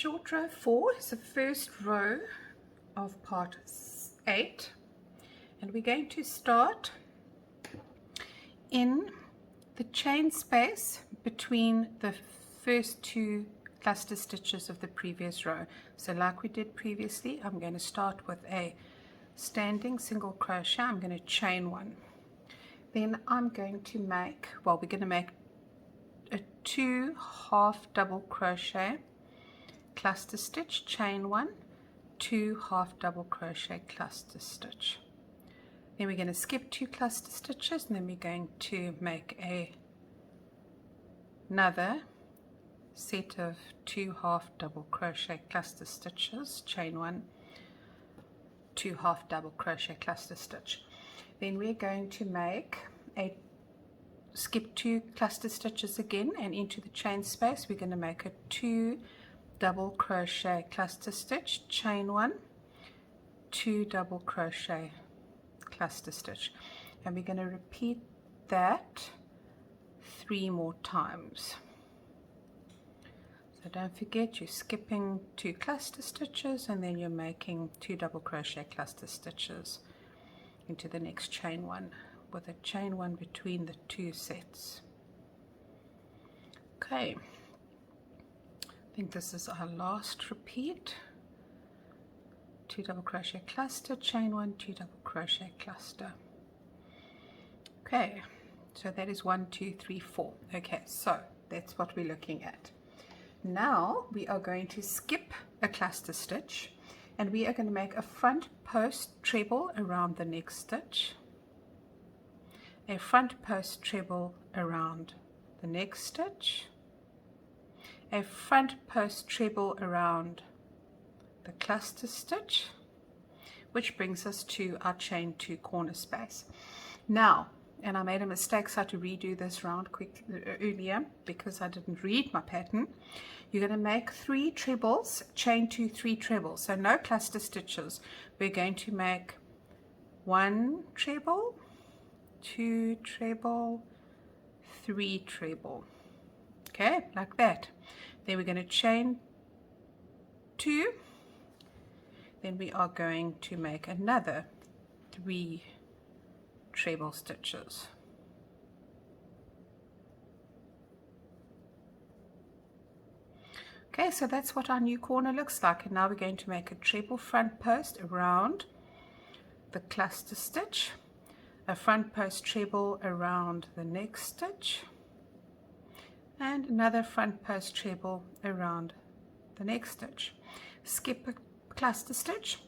short row 4 is the first row of part 8, and we're going to start in the chain space between the first 2 cluster stitches of the previous row. So like we did previously, I'm going to start with a standing single crochet. I'm going to chain 1. Then I'm going to make, well, we're going to make a 2 half double crochet cluster stitch, chain 1, 2 half double crochet cluster stitch. Then we're going to skip 2 cluster stitches, and then we're going to make another set of 2 half double crochet cluster stitches, chain 1, 2 half double crochet cluster stitch. Then we're going to make a skip 2 cluster stitches again, and into the chain space we're going to make a 2 double crochet cluster stitch, chain 1, 2 double crochet cluster stitch, and we're going to repeat that 3 more times. So don't forget, you're skipping 2 cluster stitches and then you're making 2 double crochet cluster stitches into the next chain 1 with a chain 1 between the 2 sets. Okay, I think this is our last repeat. 2 double crochet cluster, chain 1, 2 double crochet cluster. Okay, so that is 1, 2, 3, 4. Okay, so that's what we're looking at. Now we are going to skip a cluster stitch, and we are going to make a front post treble around the next stitch, a front post treble around the next stitch, a front post treble around the cluster stitch, which brings us to our chain 2 corner space. Now, and I made a mistake, so I had to redo this round earlier because I didn't read my pattern. You're going to make 3 trebles, chain 2, 3 trebles, so no cluster stitches. We're going to make 1 treble, 2 treble, 3 treble, okay, like that. Then we're going to chain 2, then we are going to make another 3 treble stitches. Okay, so that's what our new corner looks like, and now we're going to make a treble front post around the cluster stitch, a front post treble around the next stitch, and another front post treble around the next stitch. Skip a cluster stitch,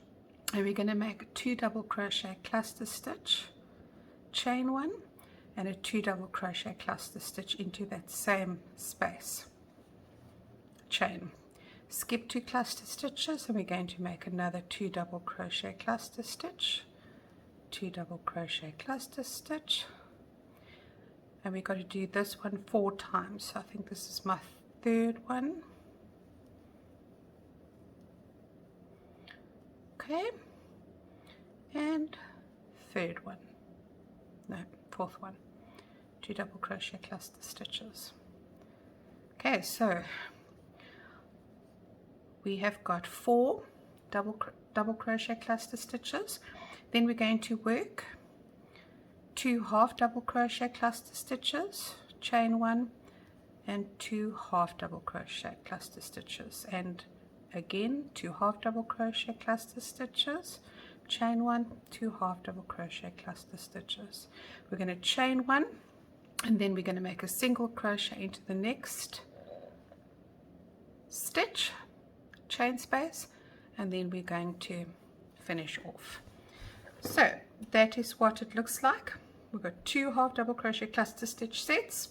and we're going to make a 2 double crochet cluster stitch, chain 1, and a 2 double crochet cluster stitch into that same space, chain. Skip 2 cluster stitches, and we're going to make another 2 double crochet cluster stitch, 2 double crochet cluster stitch, and we've got to do this one 4 times. So I think this is my 3rd one. Okay, and 3rd one, no, 4th one, 2 double crochet cluster stitches. Okay, so we have got 4 double crochet cluster stitches. Then we're going to work 2 half double crochet cluster stitches, chain 1, and 2 half double crochet cluster stitches, and again 2 half double crochet cluster stitches, chain 1, 2 half double crochet cluster stitches. We're going to chain 1, and then we're going to make a single crochet into the next stitch, chain space, and then we're going to finish off. So that is what it looks like. We've got 2 half double crochet cluster stitch sets,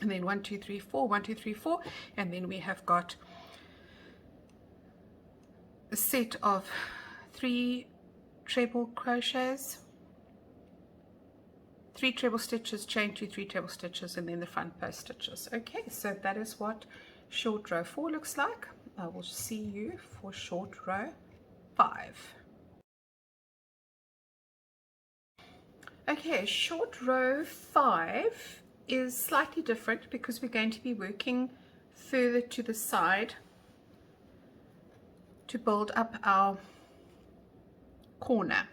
and then 1, 2, 3, 4, 1, 2, 3, 4, and then we have got a set of 3 treble crochets, 3 treble stitches, chain 2, 3 treble stitches, and then the front post stitches. Okay, so that is what short row 4 looks like. I will see you for short row 5. Okay, short row 5 is slightly different because we're going to be working further to the side to build up our corner.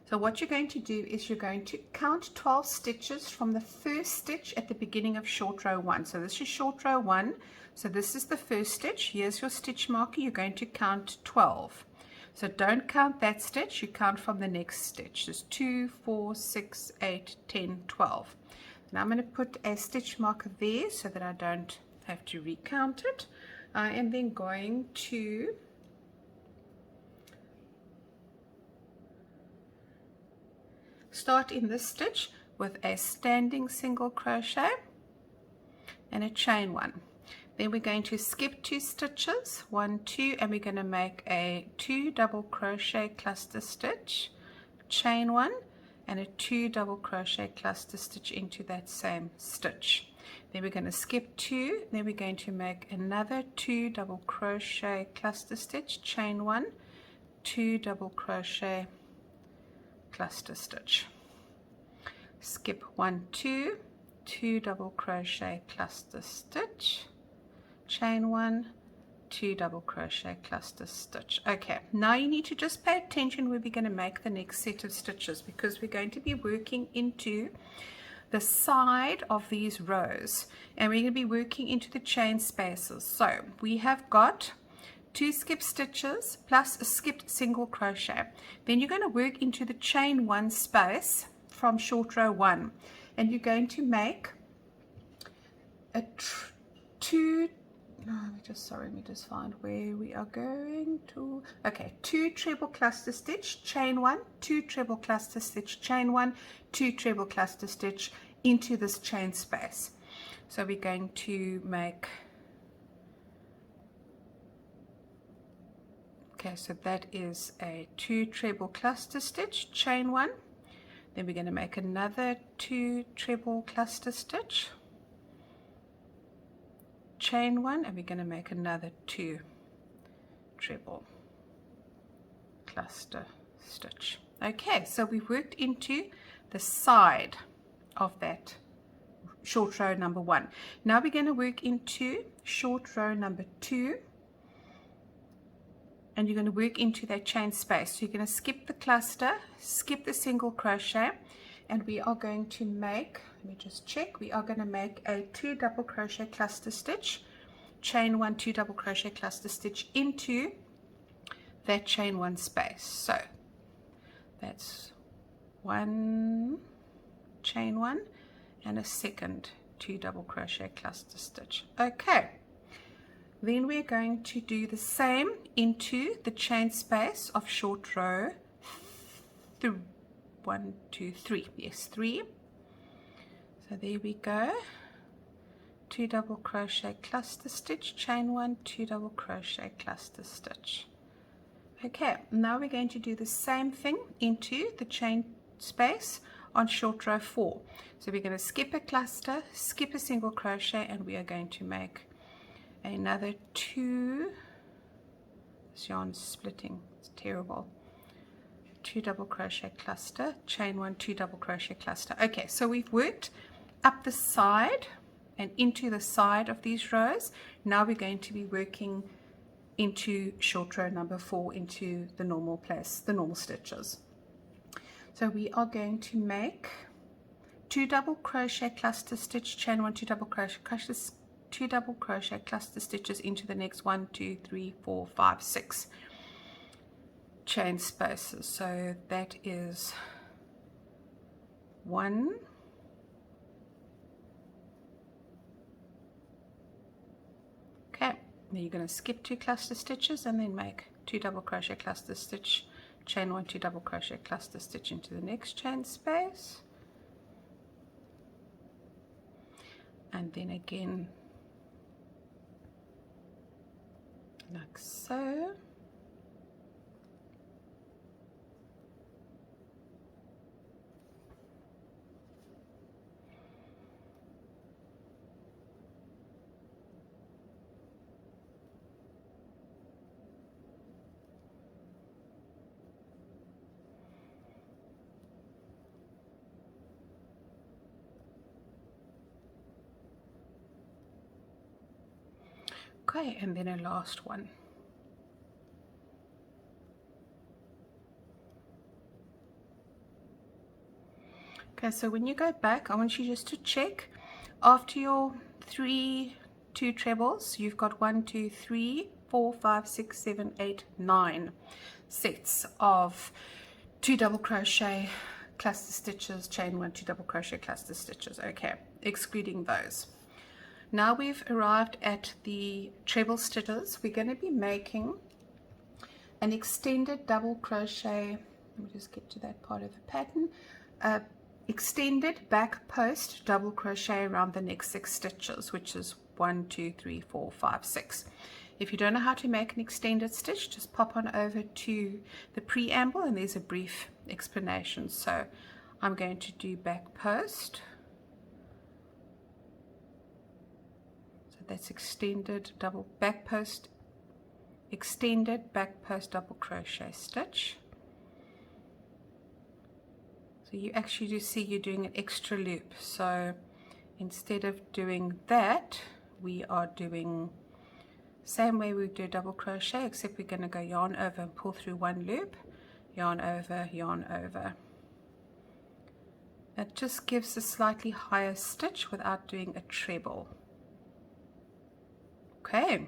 So what you're going to do is you're going to count 12 stitches from the first stitch at the beginning of short row 1. So this is short row 1. So this is the first stitch. Here's your stitch marker. You're going to count 12. So don't count that stitch. You count from the next stitch. There's 2, 4, 6, 8, 10, 12. Now I'm going to put a stitch marker there so that I don't have to recount it. I am then going to start in this stitch with a standing single crochet and a chain 1. Then we're going to skip 2 stitches, 1, 2, and we're going to make a 2 double crochet cluster stitch, chain 1, and a 2 double crochet cluster stitch into that same stitch. Then we're going to skip 2, then we're going to make another 2 double crochet cluster stitch, chain 1, 2 double crochet cluster stitch, skip 1, 2, 2 double crochet cluster stitch, chain 1, 2 double crochet cluster stitch. Okay, now you need to just pay attention where we're going to make the next set of stitches, because we're going to be working into the side of these rows and we're going to be working into the chain spaces. So we have got 2 skip stitches plus a skipped single crochet. Then you're going to work into the chain 1 space from short row 1, and you're going to make a 2 let me just find where we are going to. Okay, 2 treble cluster stitch, chain 1, 2 treble cluster stitch, chain 1, 2 treble cluster stitch into this chain space. So we're going to make, okay, so that is a 2 treble cluster stitch, chain 1. Then we're going to make another 2 treble cluster stitch, chain 1, and we're going to make another 2 treble cluster stitch. Okay, so we've worked into the side of that short row number 1. Now we're going to work into short row number 2, and you're going to work into that chain space. So you're going to skip the cluster, skip the single crochet, and we are going to make, let me just check, we are going to make a 2 double crochet cluster stitch, chain 1, 2 double crochet cluster stitch into that chain 1 space. So that's 1 chain 1 and a second 2 double crochet cluster stitch. Okay, then we're going to do the same into the chain space of short row 1, 2, 3. Yes, 3. So there we go. 2 double crochet cluster stitch, chain 1, 2 double crochet cluster stitch. Okay, now we're going to do the same thing into the chain space on short row 4. So we're going to skip a cluster, skip a single crochet, and we are going to make another 2, this yarn's splitting, it's terrible, 2 double crochet cluster, chain 1, 2 double crochet cluster. Okay, so we've worked up the side and into the side of these rows. Now we're going to be working into short row number 4, into the normal place, the normal stitches. So we are going to make 2 double crochet cluster stitch, chain 1, 2 double crochet, 2 double crochet cluster stitches into the next 1, 2, 3, 4, 5, 6 chain spaces. So that is 1, okay, now you're going to skip 2 cluster stitches and then make 2 double crochet cluster stitch, chain 1, 2 double crochet cluster stitch into the next chain space, and then again like so. Okay, and then a last one. Okay, so when you go back, I want you just to check after your 2 trebles, you've got 1, 2, 3, 4, 5, 6, 7, 8, 9 sets of 2 double crochet cluster stitches, chain 1, 2 double crochet cluster stitches. Okay, excluding those. Now we've arrived at the treble stitches. We're going to be making an extended double crochet. Let me just get to that part of the pattern. Extended back post double crochet around the next 6 stitches, which is 1, 2, 3, 4, 5, 6. If you don't know how to make an extended stitch, just pop on over to the preamble and there's a brief explanation. So I'm going to do back post. So that's extended double back post, extended back post double crochet stitch. So you actually do see you're doing an extra loop. So instead of doing that, we are doing same way we do double crochet, except we're going to go yarn over and pull through 1 loop, yarn over, yarn over. It just gives a slightly higher stitch without doing a treble. Okay,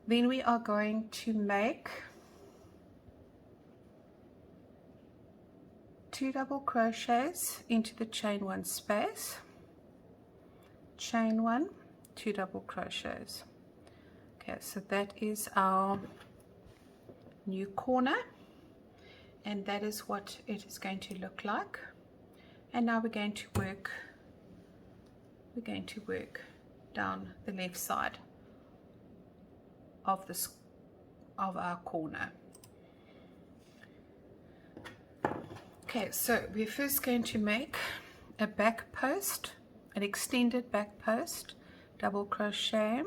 then we are going to make 2 double crochets into the chain 1 space, chain 1, 2 double crochets. Okay, so that is our new corner, and that is what it is going to look like. And now we're going to work down the left side of this of our corner. Okay, so we're first going to make a back post, an extended back post double crochet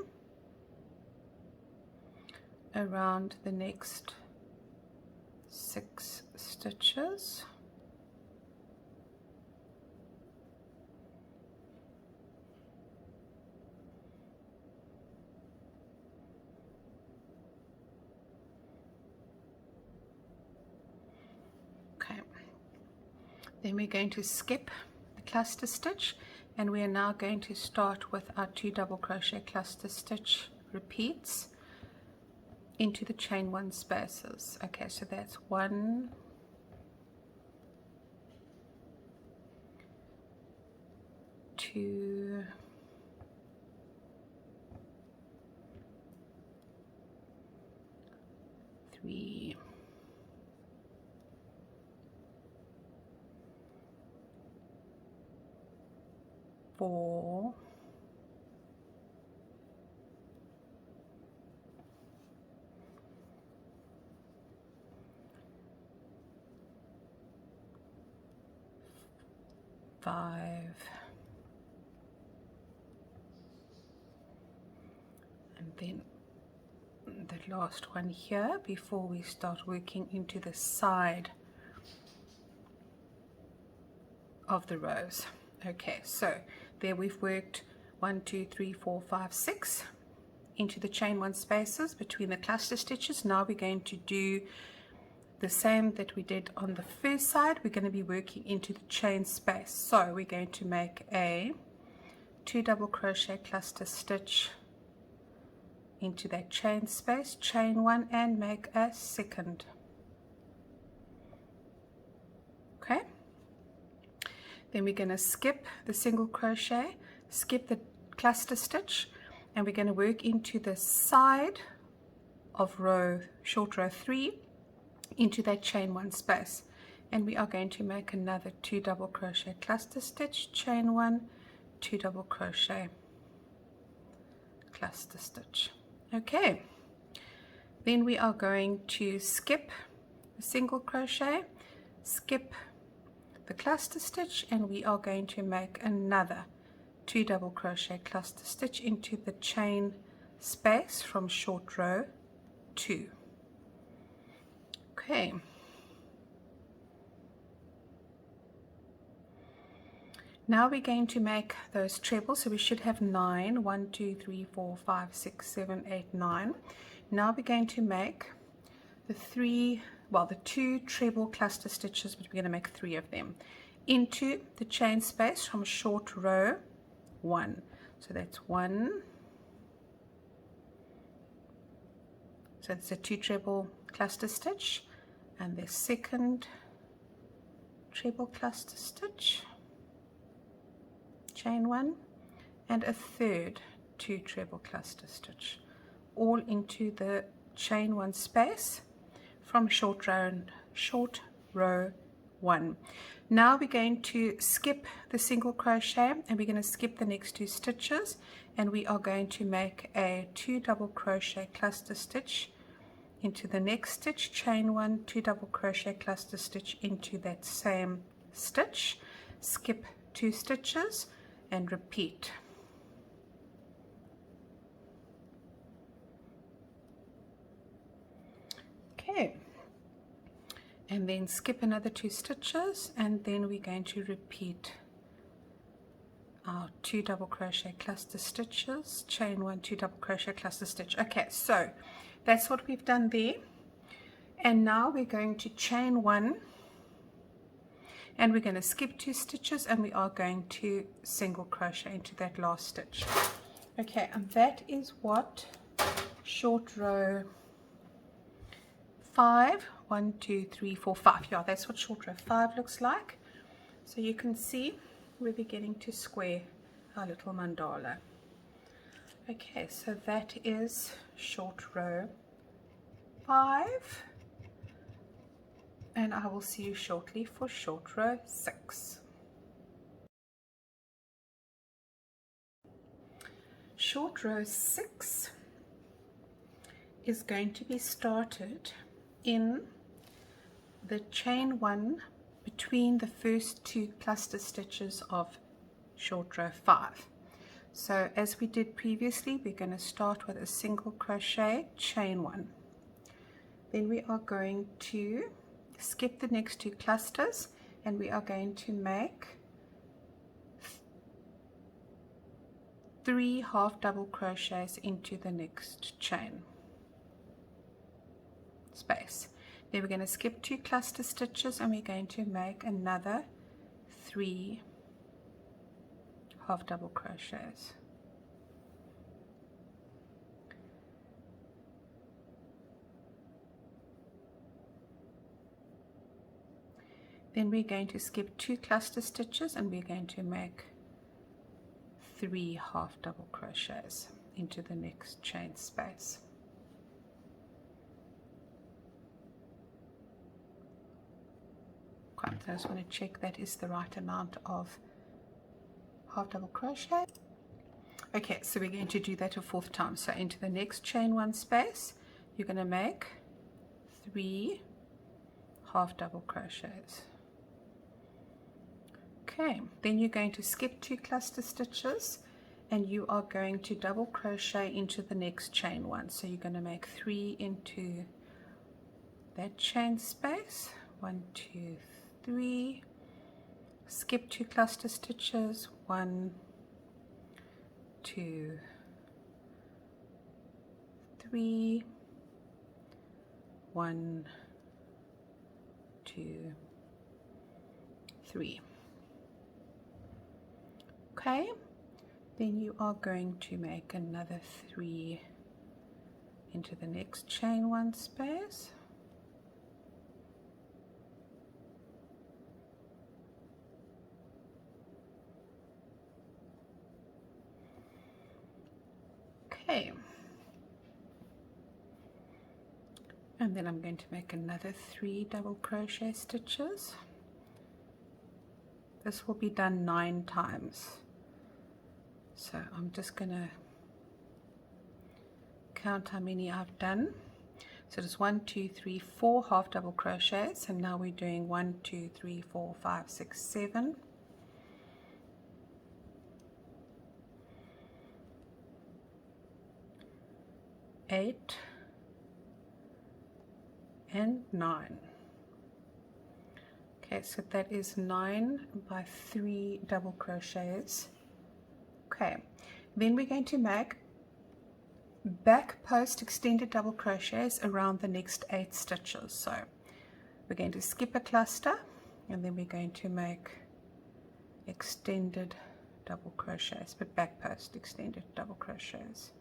around the next 6 stitches. Okay, then we're going to skip the cluster stitch and we are now going to start with our 2 double crochet cluster stitch repeats into the chain 1 spaces. Okay, so that's 1, 2, 3, 4, 5, and then the last one here before we start working into the side of the rows. Okay, so there we've worked 1, 2, 3, 4, 5, 6 into the chain 1 spaces between the cluster stitches. Now we're going to do the same that we did on the first side. We're going to be working into the chain space. So we're going to make a 2 double crochet cluster stitch into that chain space, chain 1, and make a second. Okay, then we're going to skip the single crochet, skip the cluster stitch, and we're going to work into the side of short row 3 into that chain 1 space, and we are going to make another 2 double crochet cluster stitch, chain 1, 2 double crochet cluster stitch. Okay, then we are going to skip the single crochet, skip the cluster stitch, and we are going to make another 2 double crochet cluster stitch into the chain space from short row 2. Okay, now we're going to make those trebles, so we should have 9, 1, 2, 3, 4, 5, 6, 7, 8, 9. Now we're going to make the 2 treble cluster stitches, but we're going to make 3 of them into the chain space from short row 1. So that's 1. So it's a 2 treble cluster stitch, and the second treble cluster stitch, chain 1, and a third 2 treble cluster stitch, all into the chain 1 space from short row 1. Now we're going to skip the single crochet, and we're going to skip the next 2 stitches, and we are going to make a 2 double crochet cluster stitch into the next stitch, chain 1, 2 double crochet cluster stitch into that same stitch, skip 2 stitches and repeat. Okay, and then skip another 2 stitches, and then we're going to repeat our 2 double crochet cluster stitches, chain 1, 2 double crochet cluster stitch. Okay, so that's what we've done there. And now we're going to chain 1, and we're going to skip 2 stitches, and we are going to single crochet into that last stitch. Okay, and that is what short row 5, 1, 2, 3, 4, 5, yeah, that's what short row 5 looks like. So you can see we're beginning to square our little mandala. Okay, so that is short row 5, and I will see you shortly for short row 6. Short row 6 is going to be started in the chain 1 between the first 2 cluster stitches of short row 5. So as we did previously, we're going to start with a single crochet, chain 1. Then we are going to skip the next 2 clusters, and we are going to make 3 half double crochets into the next chain space. Then we're going to skip 2 cluster stitches, and we're going to make another 3 half double crochets. Then we're going to skip 2 cluster stitches, and we're going to make 3 half double crochets into the next chain space. Okay, so I just want to check that is the right amount of half double crochet. Okay, so we're going to do that a 4th time. So into the next chain 1 space, you're going to make 3 half double crochets. Okay, then you're going to skip 2 cluster stitches, and you are going to double crochet into the next chain 1. So you're going to make 3 into that chain space, 1, 2, 3, skip 2 cluster stitches, 1, 2, 3, 1, 2, 3. Okay, then you are going to make another 3 into the next chain 1 space, okay, and then I'm going to make another 3 double crochet stitches. This will be done 9 times. So I'm just going to count how many I've done. So there's 1, 2, 3, 4 half double crochets, and now we're doing 1, 2, 3, 4, 5, 6, 7. 8 and 9. Okay, so that is 9 by 3 double crochets. Okay, then we're going to make back post extended double crochets around the next 8 stitches. So we're going to skip a cluster, and then we're going to make extended double crochets, but back post extended double crochets.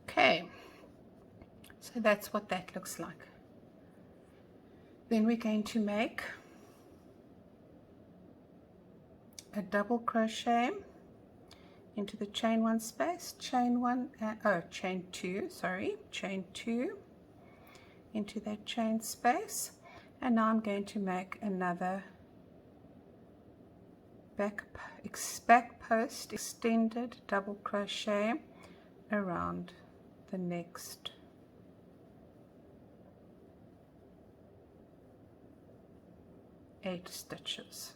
Okay, so that's what that looks like. Then we're going to make a double crochet into the chain one space, chain two into that chain space, and now I'm going to make another back post extended double crochet around the next eight stitches.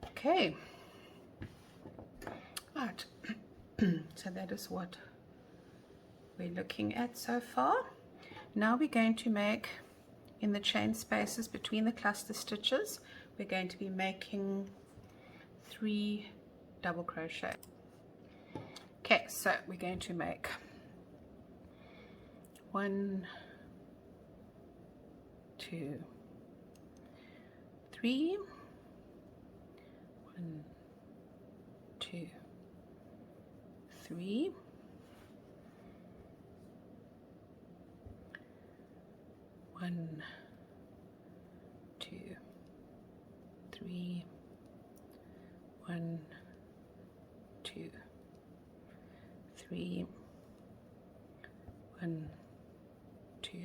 Okay, right, so that is what we're looking at so far. Now we're going to make, in the chain spaces between the cluster stitches, we're going to be making 3 double crochet. Okay, so we're going to make 1, 2, 3, 1, 2, 3, 1, 2, 3, 1, 2, 3, 1, 2,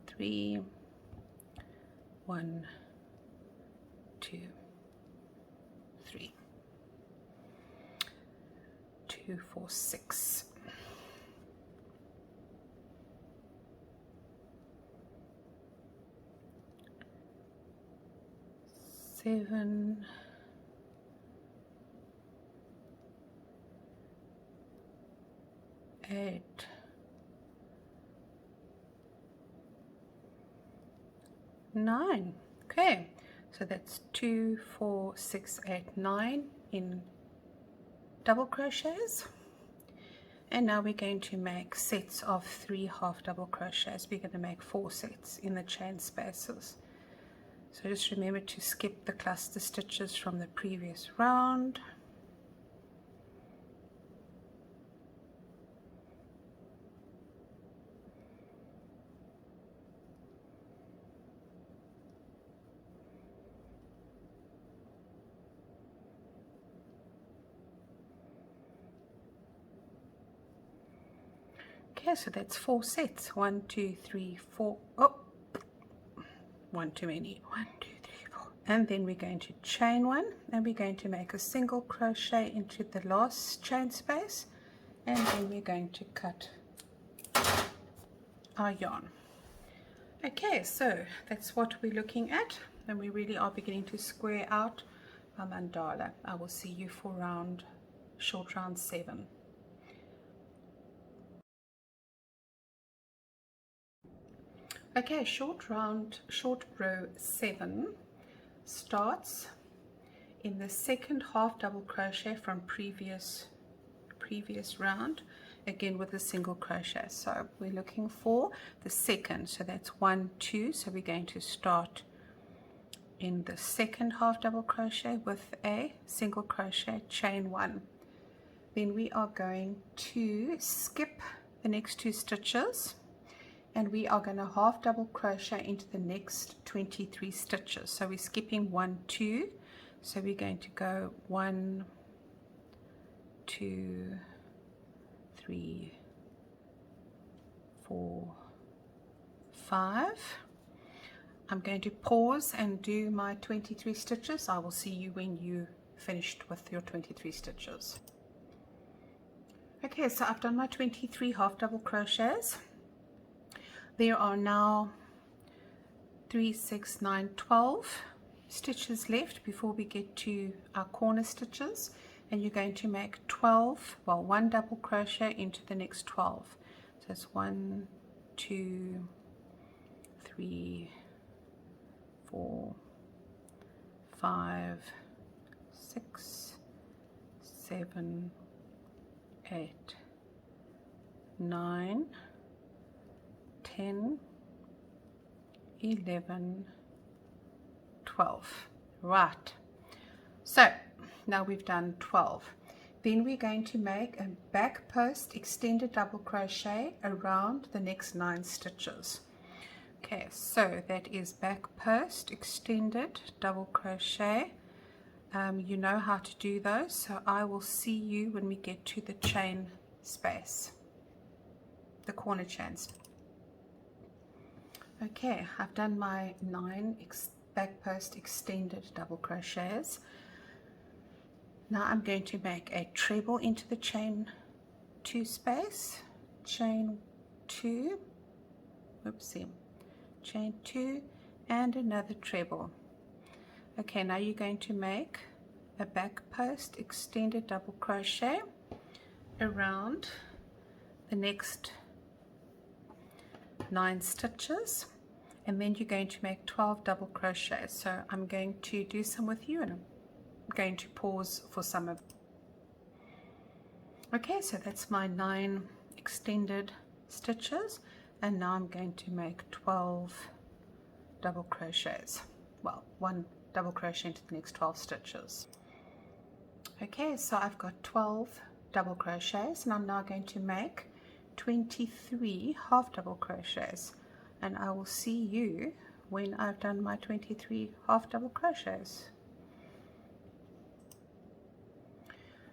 3, 1, 2, 3, 2, 4, 6. 7, 8, 9. Okay, so that's 2, 4, 6, 8, 9 in double crochets. And now we're going to make sets of 3 half double crochets. We're going to make 4 sets in the chain spaces. So just remember to skip the cluster stitches from the previous round. Okay, so that's 4 sets. 1, 2, 3, 4. Oh, one too many. 1, 2, 3, 4. And then we're going to chain 1, and we're going to make a single crochet into the last chain space, and then we're going to cut our yarn. Okay, so that's what we're looking at, and we really are beginning to square out our mandala. I will see you for short round 7. Okay, short row 7 starts in the second half double crochet from previous round, again with a single crochet. So we're looking for the second, so that's 1, 2. So we're going to start in the second half double crochet with a single crochet, chain 1. Then we are going to skip the next 2 stitches, and we are going to half double crochet into the next 23 stitches. So we're skipping 1, 2. So we're going to go 1, 2, 3, 4, 5. I'm going to pause and do my 23 stitches. I will see you when you finished with your 23 stitches. Okay, so I've done my 23 half double crochets. There are now 3, 6, 9, 12 stitches left before we get to our corner stitches, and you're going to make 12, well, 1 double crochet into the next 12. So it's 1, 2, 3, 4, 5, 6, 7, 8, 9, 10, 11, 12. Right, so now we've done 12. Then we're going to make a back post extended double crochet around the next 9 stitches. Okay, so that is back post extended double crochet. You know how to do those, so I will see you when we get to the chain space, the corner chains. Okay, I've done my 9 back post extended double crochets. Now I'm going to make a treble into the chain 2 space, chain 2, oopsie, chain 2 and another treble. Okay, now you're going to make a back post extended double crochet around the next 9 stitches, and then you're going to make 12 double crochets. So I'm going to do some with you, and I'm going to pause for some of. Okay, so that's my 9 extended stitches, and now I'm going to make 12 double crochets, well, 1 double crochet into the next 12 stitches. Okay, so I've got 12 double crochets, and I'm now going to make 23 half double crochets, and I will see you when I've done my 23 half double crochets.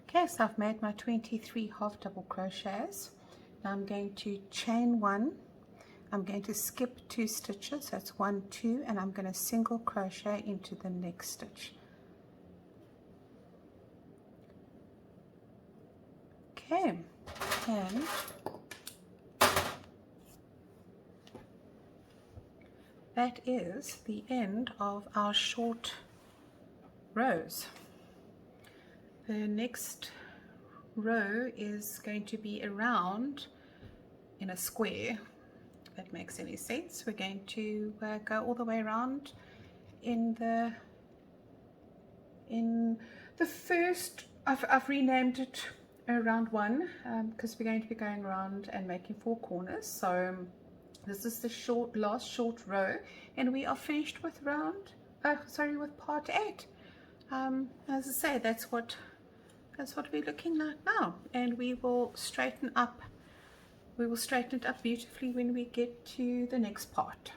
Okay, so I've made my 23 half double crochets. Now I'm going to chain 1, I'm going to skip 2 stitches, so that's 1, 2, and I'm going to single crochet into the next stitch. Okay, and that is the end of our short rows. The next row is going to be around in a square, if that makes any sense. We're going to go all the way around in the first, I've renamed it round 1 because we're going to be going around and making 4 corners. So this is the last short row, and we are finished with with part 8. As I say, that's what we're looking at now, and we will straighten it up beautifully when we get to the next part.